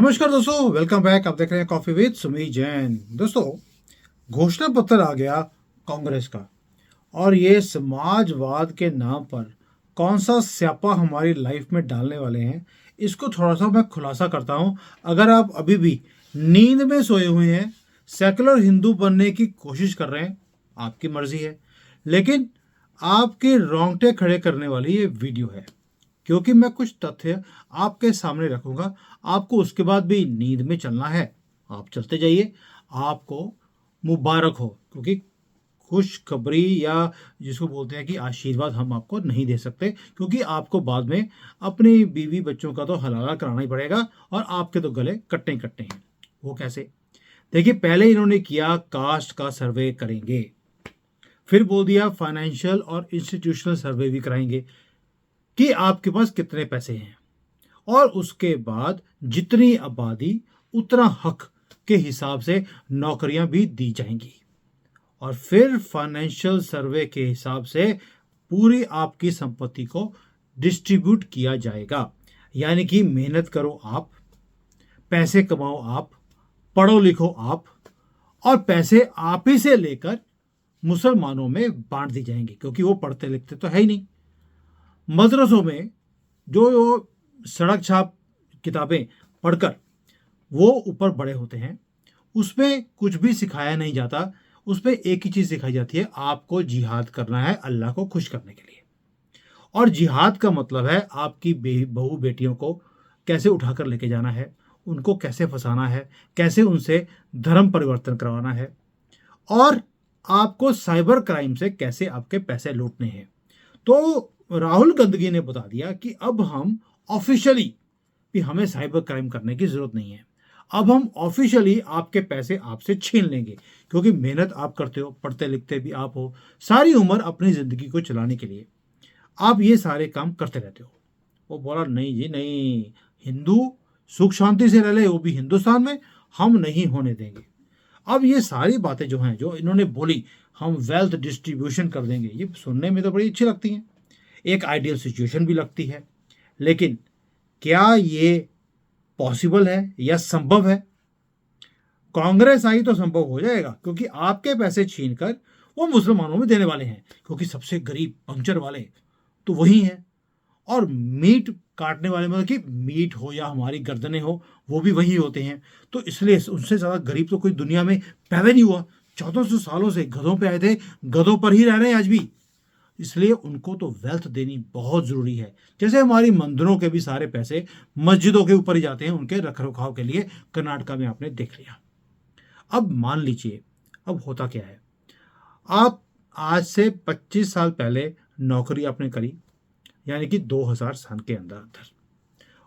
नमस्कार दोस्तों, welcome back. आप देख रहे हैं कॉफी विद सुमीत जैन। दोस्तों, घोषणा पत्र आ गया कांग्रेस का, और ये समाजवाद के नाम पर कौन सा स्यापा हमारी लाइफ में डालने वाले हैं, इसको थोड़ा सा मैं खुलासा करता हूं। अगर आप अभी भी नींद में सोए हुए हैं, सेकुलर हिंदू बनने की कोशिश कर रहे हैं, आपकी मर्जी है, लेकिन आपके रोंगटे खड़े करने वाली ये वीडियो है, क्योंकि मैं कुछ तथ्य आपके सामने रखूंगा। आपको उसके बाद भी नींद में चलना है, आप चलते जाइए, आपको मुबारक हो, क्योंकि खुशखबरी या जिसको बोलते हैं कि आशीर्वाद हम आपको नहीं दे सकते, क्योंकि आपको बाद में अपनी बीवी बच्चों का तो हलाला कराना ही पड़ेगा, और आपके तो गले कट्टे कट्टे हैं। वो कैसे? देखिए, पहले इन्होंने किया कास्ट का सर्वे करेंगे, फिर बोल दिया फाइनेंशियल और इंस्टीट्यूशनल सर्वे भी कराएंगे कि आपके पास कितने पैसे हैं, और उसके बाद जितनी आबादी उतना हक के हिसाब से नौकरियां भी दी जाएंगी, और फिर फाइनेंशियल सर्वे के हिसाब से पूरी आपकी संपत्ति को डिस्ट्रीब्यूट किया जाएगा। यानी कि मेहनत करो आप, पैसे कमाओ आप, पढ़ो लिखो आप, और पैसे आप ही से लेकर मुसलमानों में बांट दी जाएंगे, क्योंकि वो पढ़ते लिखते तो है ही नहीं। मदरसों में जो सड़क छाप किताबें पढ़कर वो ऊपर बड़े होते हैं, उसमें कुछ भी सिखाया नहीं जाता। उसमें एक ही चीज़ सिखाई जाती है, आपको जिहाद करना है अल्लाह को खुश करने के लिए। और जिहाद का मतलब है आपकी बहू बेटियों को कैसे उठाकर लेके जाना है, उनको कैसे फंसाना है, कैसे उनसे धर्म परिवर्तन करवाना है, और आपको साइबर क्राइम से कैसे आपके पैसे लूटने हैं। तो राहुल गांधी ने बता दिया कि अब हम ऑफिशियली भी हमें साइबर क्राइम करने की जरूरत नहीं है। अब हम ऑफिशियली आपके पैसे आपसे छीन लेंगे, क्योंकि मेहनत आप करते हो, पढ़ते लिखते भी आप हो, सारी उम्र अपनी जिंदगी को चलाने के लिए आप ये सारे काम करते रहते हो। वो बोला, नहीं जी नहीं, हिंदू सुख शांति से रह ले, वो भी हिंदुस्तान में, हम नहीं होने देंगे। अब ये सारी बातें जो हैं, जो इन्होंने बोली, हम वेल्थ डिस्ट्रीब्यूशन कर देंगे, ये सुनने में तो बड़ी अच्छी लगती हैं, एक आइडियल सिचुएशन भी लगती है, लेकिन क्या ये पॉसिबल है या संभव है? कांग्रेस आई तो संभव हो जाएगा, क्योंकि आपके पैसे छीनकर वो मुसलमानों में देने वाले हैं, क्योंकि सबसे गरीब पंक्चर वाले तो वही हैं, और मीट काटने वाले, मतलब कि मीट हो या हमारी गर्दनें हो, वो भी वही होते हैं। तो इसलिए उनसे ज़्यादा गरीब तो कोई दुनिया में पैदा नहीं हुआ। 1400 सालों से गधों पे आए थे, गधों पर ही रह रहे हैं आज भी, इसलिए उनको तो वेल्थ देनी बहुत ज़रूरी है। जैसे हमारी मंदिरों के भी सारे पैसे मस्जिदों के ऊपर ही जाते हैं उनके रख रखाव के लिए, कर्नाटका में आपने देख लिया। अब मान लीजिए, अब होता क्या है, आप आज से 25 साल पहले नौकरी आपने करी, यानी कि 2000 साल के अंदर अंदर,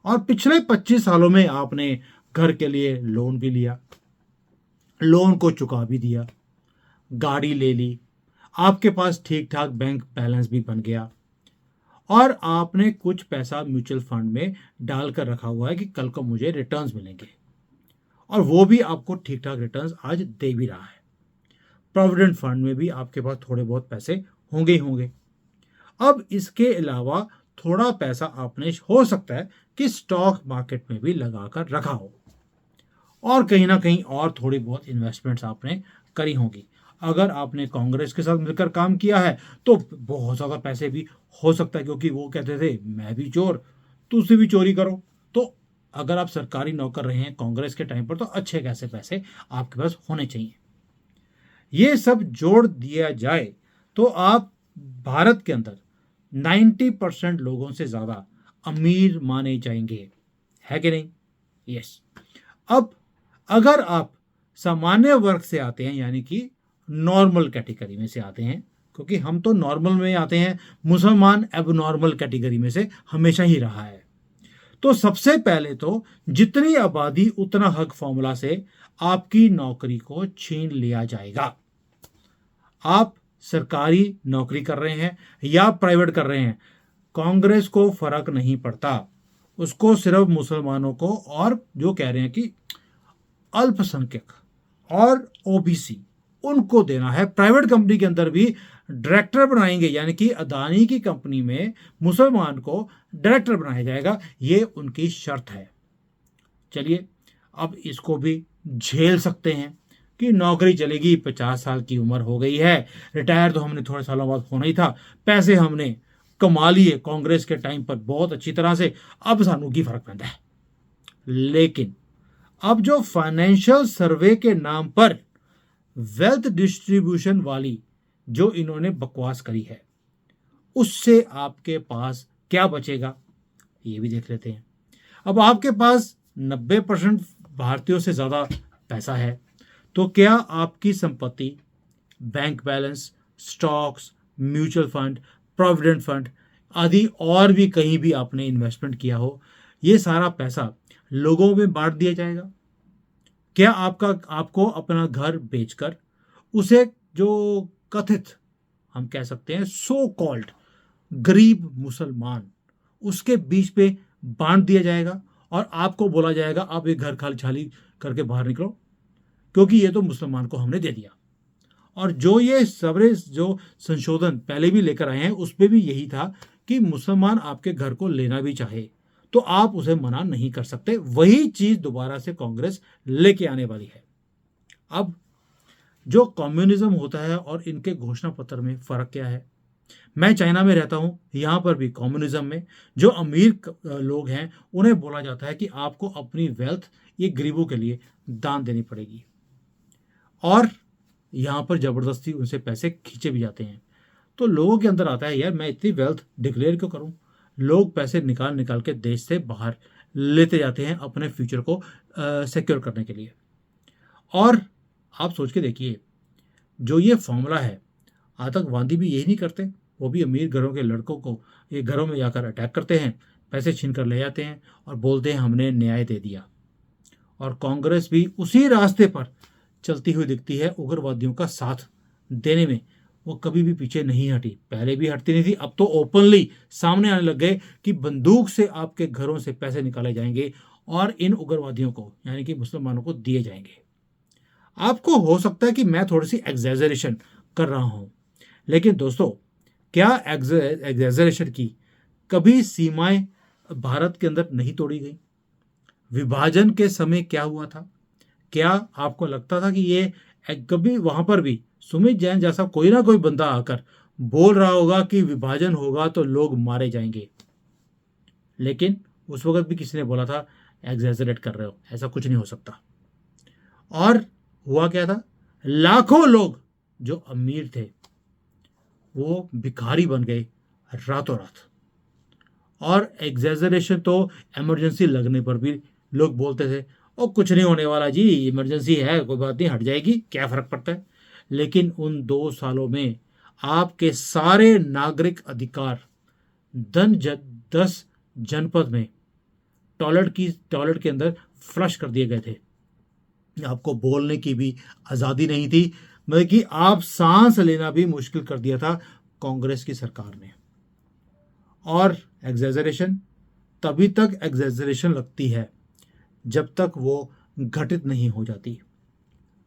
और पिछले 25 सालों में आपने घर के लिए लोन भी लिया, लोन को चुका भी दिया, गाड़ी ले ली, आपके पास ठीक ठाक बैंक बैलेंस भी बन गया, और आपने कुछ पैसा म्यूचुअल फंड में डालकर रखा हुआ है कि कल को मुझे रिटर्न्स मिलेंगे, और वो भी आपको ठीक ठाक रिटर्न्स आज दे भी रहा है। प्रोविडेंट फंड में भी आपके पास थोड़े बहुत पैसे होंगे ही होंगे। अब इसके अलावा थोड़ा पैसा आपने हो सकता है कि स्टॉक मार्केट में भी लगाकर रखा हो, और कहीं ना कहीं और थोड़ी बहुत इन्वेस्टमेंट्स आपने करी होंगी। अगर आपने कांग्रेस के साथ मिलकर काम किया है तो बहुत ज़्यादा पैसे भी हो सकता है, क्योंकि वो कहते थे मैं भी चोर, तुझसे भी चोरी करो। तो अगर आप सरकारी नौकर रहे हैं कांग्रेस के टाइम पर, तो अच्छे कैसे पैसे आपके पास होने चाहिए। ये सब जोड़ दिया जाए तो आप भारत के अंदर 90% लोगों से ज़्यादा अमीर माने जाएंगे, है कि नहीं? यस। अब अगर आप सामान्य वर्ग से आते हैं, यानी कि नॉर्मल कैटेगरी में से आते हैं, क्योंकि हम तो नॉर्मल में आते हैं, मुसलमान एबनॉर्मल कैटेगरी में से हमेशा ही रहा है। तो सबसे पहले तो जितनी आबादी उतना हक फॉर्मूला से आपकी नौकरी को छीन लिया जाएगा। आप सरकारी नौकरी कर रहे हैं या प्राइवेट कर रहे हैं, कांग्रेस को फर्क नहीं पड़ता। उसको सिर्फ मुसलमानों को, और जो कह रहे हैं कि अल्पसंख्यक और ओबीसी, उनको देना है। प्राइवेट कंपनी के अंदर भी डायरेक्टर बनाएंगे, यानी कि अदानी की कंपनी में मुसलमान को डायरेक्टर बनाया जाएगा, ये उनकी शर्त है। चलिए, अब इसको भी झेल सकते हैं कि नौकरी चलेगी, 50 साल की उम्र हो गई है, रिटायर तो हमने थोड़े सालों बाद होना ही था, पैसे हमने कमा लिए कांग्रेस के टाइम पर बहुत अच्छी तरह से, अब सानू की फर्क पैंदा है। लेकिन अब जो फाइनेंशियल सर्वे के नाम पर वेल्थ डिस्ट्रीब्यूशन वाली जो इन्होंने बकवास करी है, उससे आपके पास क्या बचेगा ये भी देख लेते हैं। अब आपके पास 90% भारतीयों से ज़्यादा पैसा है, तो क्या आपकी संपत्ति, bank balance, stocks, mutual fund, provident fund आदि और भी कहीं भी आपने इन्वेस्टमेंट किया हो, ये सारा पैसा लोगों में बांट दिया जाएगा? क्या आपको अपना घर बेचकर उसे जो कथित हम कह सकते हैं सो कॉल्ड गरीब मुसलमान, उसके बीच पे बांट दिया जाएगा और आपको बोला जाएगा आप ये घर खाली छाली करके बाहर निकलो, क्योंकि ये तो मुसलमान को हमने दे दिया। और जो ये सबरे जो संशोधन पहले भी लेकर आए हैं उसमें भी यही था कि मुसलमान आपके घर को लेना भी चाहे तो आप उसे मना नहीं कर सकते। वही चीज दोबारा से कांग्रेस लेके आने वाली है। अब जो कम्युनिज्म होता है और इनके घोषणा पत्र में फर्क क्या है? मैं चाइना में रहता हूं, यहां पर भी कम्युनिज्म में जो अमीर लोग हैं उन्हें बोला जाता है कि आपको अपनी वेल्थ ये गरीबों के लिए दान देनी पड़ेगी, और यहां पर जबरदस्ती उनसे पैसे खींचे भी जाते हैं। तो लोगों के अंदर आता है यार मैं इतनी वेल्थ डिक्लेयर क्यों करूं? लोग पैसे निकाल निकाल के देश से बाहर लेते जाते हैं अपने फ्यूचर को सिक्योर करने के लिए। और आप सोच के देखिए, जो ये फॉर्मूला है, आतंकवादी भी यही नहीं करते? वो भी अमीर घरों के लड़कों को ये घरों में जाकर अटैक करते हैं, पैसे छीन कर ले जाते हैं और बोलते हैं हमने न्याय दे दिया। और कांग्रेस भी उसी रास्ते पर चलती हुई दिखती है, उग्रवादियों का साथ देने में वो कभी भी पीछे नहीं हटी। पहले भी हटती नहीं थी, अब तो ओपनली सामने आने लग गए कि बंदूक से आपके घरों से पैसे निकाले जाएंगे और इन उग्रवादियों को यानी कि मुसलमानों को दिए जाएंगे। आपको हो सकता है कि मैं थोड़ी सी एग्जैजरेशन कर रहा हूं, लेकिन दोस्तों क्या एग्जैजरेशन की कभी सीमाएं भारत के अंदर नहीं तोड़ी गई? विभाजन के समय क्या हुआ था? क्या आपको लगता था कि ये कभी वहां पर भी सुमित जैन जैसा कोई ना कोई बंदा आकर बोल रहा होगा कि विभाजन होगा तो लोग मारे जाएंगे? लेकिन उस वक्त भी किसी ने बोला था एग्जैजरेट कर रहे हो, ऐसा कुछ नहीं हो सकता। और हुआ क्या था? लाखों लोग जो अमीर थे वो भिखारी बन गए रातों रात। और एग्जैजरेशन तो इमरजेंसी लगने पर भी लोग बोलते थे ओ कुछ नहीं होने वाला जी, इमरजेंसी है, कोई बात नहीं, हट जाएगी, क्या फर्क पड़ता है। लेकिन उन 2 सालों में आपके सारे नागरिक अधिकार 10 जनपद में टॉयलेट के अंदर फ्लश कर दिए गए थे। आपको बोलने की भी आज़ादी नहीं थी, मतलब कि आप सांस लेना भी मुश्किल कर दिया था कांग्रेस की सरकार ने। और एग्जैजरेशन तभी तक एग्जैजरेशन लगती है जब तक वो घटित नहीं हो जाती।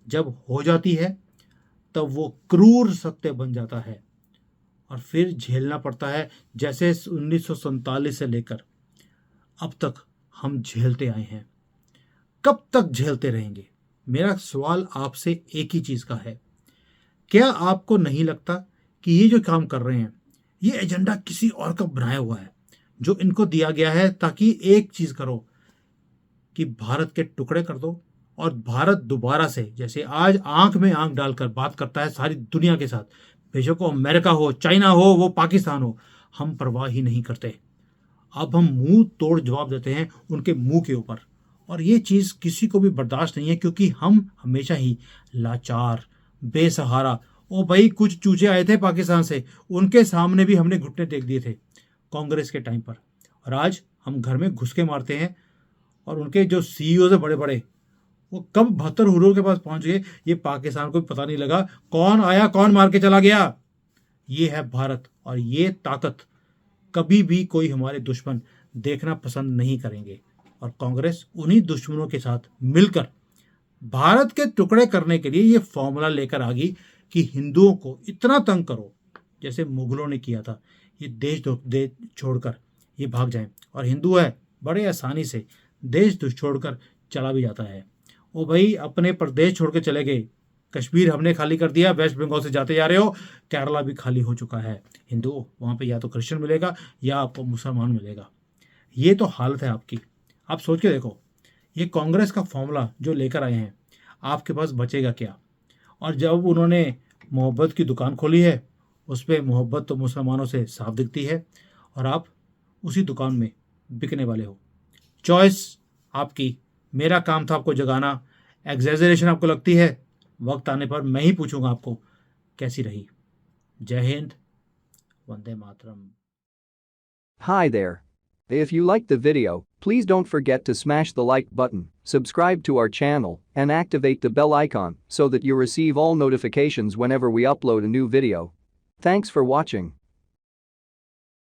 जब हो जाती है तब वो क्रूर सत्य बन जाता है और फिर झेलना पड़ता है, जैसे 1947 से लेकर अब तक हम झेलते आए हैं। कब तक झेलते रहेंगे? मेरा सवाल आपसे एक ही चीज का है, क्या आपको नहीं लगता कि ये जो काम कर रहे हैं ये एजेंडा किसी और का बनाया हुआ है, जो इनको दिया गया है ताकि एक चीज करो कि भारत के टुकड़े कर दो और भारत दोबारा से जैसे आज आंख में आंख डालकर बात करता है सारी दुनिया के साथ, बेशक वो अमेरिका हो, चाइना हो, वो पाकिस्तान हो, हम परवाह ही नहीं करते। अब हम मुंह तोड़ जवाब देते हैं उनके मुंह के ऊपर, और ये चीज़ किसी को भी बर्दाश्त नहीं है, क्योंकि हम हमेशा ही लाचार, बेसहारा, ओ भाई कुछ चूचे आए थे पाकिस्तान से, उनके सामने भी हमने घुटने टेक दिए थे कांग्रेस के टाइम पर, और आज हम घर में घुस के मारते हैं। और उनके जो सीईओ है बड़े बड़े, वो कब 72 हुरों के पास पहुंच गए ये पाकिस्तान को भी पता नहीं लगा, कौन आया कौन मार के चला गया। ये है भारत, और ये ताकत कभी भी कोई हमारे दुश्मन देखना पसंद नहीं करेंगे। और कांग्रेस उन्हीं दुश्मनों के साथ मिलकर भारत के टुकड़े करने के लिए ये फॉर्मूला लेकर आ गई कि हिंदुओं को इतना तंग करो जैसे मुगलों ने किया था, ये देश छोड़कर ये भाग जाएं। और हिंदू है बड़े आसानी से देश छोड़कर चला भी जाता है। ओ भाई, अपने प्रदेश छोड़ के चले गए, कश्मीर हमने खाली कर दिया, वेस्ट बंगाल से जाते जा रहे हो, केरला भी खाली हो चुका है। हिंदू वहाँ पे या तो क्रिश्चियन मिलेगा या आपको मुसलमान मिलेगा। ये तो हालत है आपकी। आप सोच के देखो, ये कांग्रेस का फॉर्मूला जो लेकर आए हैं, आपके पास बचेगा क्या? और जब उन्होंने मोहब्बत की दुकान खोली है, उस पर मोहब्बत तो मुसलमानों से साफ दिखती है, और आप उसी दुकान में बिकने वाले हो। चॉइस आपकी, मेरा काम था आपको जगाना। एग्जैजरेशन आपको लगती है, वक्त आने पर मैं ही पूछूंगा आपको कैसी रही। जय Hind, Vande Mataram. Hi there. If you liked the video, please don't forget to smash the like button, subscribe to our channel, and activate the bell icon so that you receive all notifications whenever we upload a new video. Thanks for watching.